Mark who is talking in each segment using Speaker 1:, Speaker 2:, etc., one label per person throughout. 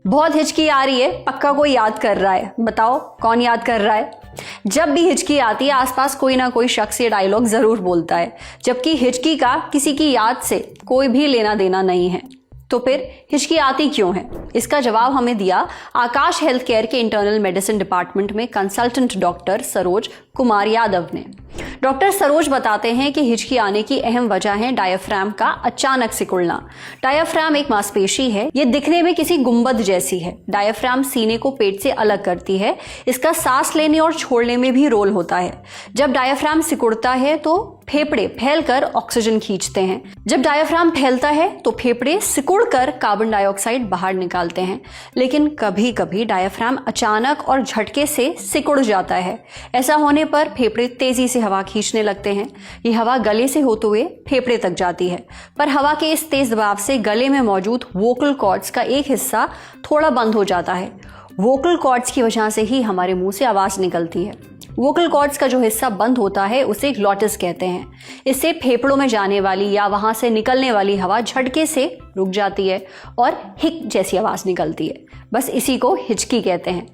Speaker 1: बहुत हिचकी आ रही है, पक्का कोई याद कर रहा है। बताओ कौन याद कर रहा है? जब भी हिचकी आती है आसपास कोई ना कोई शख्स ये डायलॉग जरूर बोलता है, जबकि हिचकी का किसी की याद से कोई भी लेना देना नहीं है। तो फिर हिचकी आती क्यों है? इसका जवाब हमें दिया आकाश हेल्थ केयर के इंटरनल मेडिसिन डिपार्टमेंट में कंसल्टेंट डॉक्टर सरोज कुमार यादव ने। डॉक्टर सरोज बताते हैं कि हिचकी आने की अहम वजह है डायफ्राम का अचानक सिकुड़ना। डायफ्राम एक मांसपेशी है, ये दिखने में किसी गुंबद जैसी है। डायफ्राम सीने को पेट से अलग करती है, इसका सांस लेने और छोड़ने में भी रोल होता है। जब डायफ्राम सिकुड़ता है तो फेफड़े फैलकर ऑक्सीजन खींचते हैं। जब डायफ्राम फैलता है तो फेफड़े सिकुड़कर कार्बन डाइऑक्साइड बाहर निकालते हैं। लेकिन कभी कभी डायफ्राम अचानक और झटके से सिकुड़ जाता है। ऐसा होने पर फेफड़े तेजी से हवा खींचने लगते हैं। ये हवा गले से होते हुए फेफड़े तक जाती है, पर हवा के इस तेज दबाव से गले में मौजूद वोकल कॉर्ड्स का एक हिस्सा थोड़ा बंद हो जाता है। वोकल कॉर्ड्स की वजह से ही हमारे मुंह से आवाज निकलती है। वोकल कॉर्ड्स का जो हिस्सा बंद होता है उसे ग्लॉटिस कहते हैं। इससे फेफड़ों में जाने वाली या वहां से निकलने वाली हवा झटके से रुक जाती है और हिक जैसी आवाज निकलती है। बस इसी को हिचकी कहते हैं।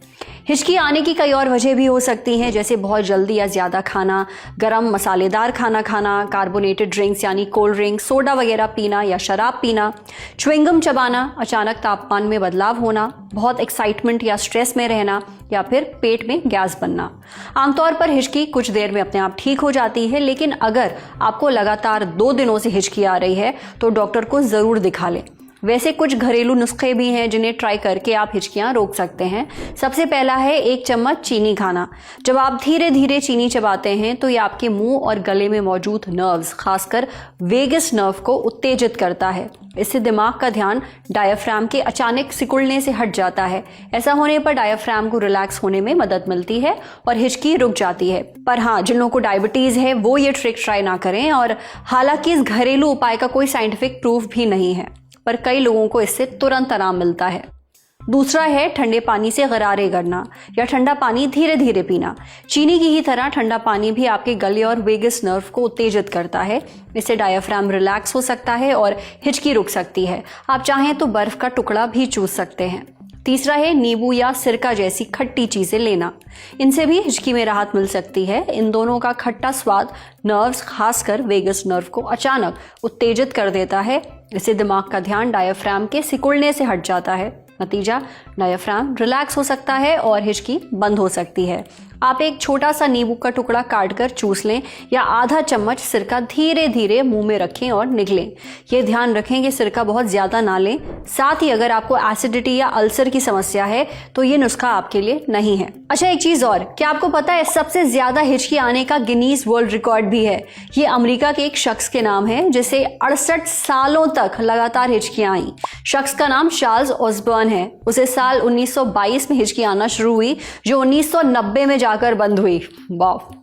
Speaker 1: हिचकी आने की कई और वजह भी हो सकती हैं, जैसे बहुत जल्दी या ज़्यादा खाना, गरम मसालेदार खाना खाना, कार्बोनेटेड ड्रिंक्स यानी कोल्ड ड्रिंक, सोडा वगैरह पीना या शराब पीना, च्युइंगम चबाना, अचानक तापमान में बदलाव होना, बहुत एक्साइटमेंट या स्ट्रेस में रहना, या फिर पेट में गैस बनना। आमतौर पर हिचकी कुछ देर में अपने आप ठीक हो जाती है, लेकिन अगर आपको लगातार 2 दिनों से हिचकी आ रही है तो डॉक्टर को ज़रूर दिखा लें। वैसे कुछ घरेलू नुस्खे भी हैं जिन्हें ट्राई करके आप हिचकियां रोक सकते हैं। सबसे पहला है 1 चम्मच चीनी खाना। जब आप धीरे धीरे चीनी चबाते हैं तो ये आपके मुंह और गले में मौजूद नर्व्स, खासकर वेगस नर्व को उत्तेजित करता है। इससे दिमाग का ध्यान डायफ्राम के अचानक सिकुड़ने से हट जाता है। ऐसा होने पर डायफ्राम को रिलैक्स होने में मदद मिलती है और हिचकी रुक जाती है। पर हाँ, जिन लोगों को डायबिटीज है वो ये ट्रिक ट्राई ना करें। और हालांकि इस घरेलू उपाय का कोई साइंटिफिक प्रूफ भी नहीं है, पर कई लोगों को इससे तुरंत आराम मिलता है। दूसरा है ठंडे पानी से गरारे करना या ठंडा पानी धीरे धीरे पीना। चीनी की ही तरह ठंडा पानी भी आपके गले और वेगस नर्व को उत्तेजित करता है। इससे डायफ्राम रिलैक्स हो सकता है और हिचकी रुक सकती है। आप चाहें तो बर्फ का टुकड़ा भी चूस सकते हैं। तीसरा है नींबू या सिरका जैसी खट्टी चीजें लेना। इनसे भी हिचकी में राहत मिल सकती है। इन दोनों का खट्टा स्वाद नर्व्स, खासकर वेगस नर्व को अचानक उत्तेजित कर देता है। इससे दिमाग का ध्यान डायफ्राम के सिकुड़ने से हट जाता है। नतीजा, डायफ्राम रिलैक्स हो सकता है और हिचकी बंद हो सकती है। आप एक छोटा सा नींबू का टुकड़ा काटकर चूस लें या आधा चम्मच सिरका धीरे धीरे मुंह में रखें और निगलें। ये ध्यान रखें कि सिरका बहुत ज्यादा ना लें। साथ ही अगर आपको एसिडिटी या अल्सर की समस्या है तो ये नुस्खा आपके लिए नहीं है। अच्छा, एक चीज और, क्या आपको पता है सबसे ज्यादा हिचकी आने का गिनीज वर्ल्ड रिकॉर्ड भी है? ये अमेरिका के एक शख्स के नाम है जिसे 68 सालों तक लगातार हिचकियां आई। शख्स का नाम चार्ल्स ऑसबर्न है। उसे साल 1922 में हिचकी आना शुरू हुई जो 1990 में जाकर बंद हुई। वाह।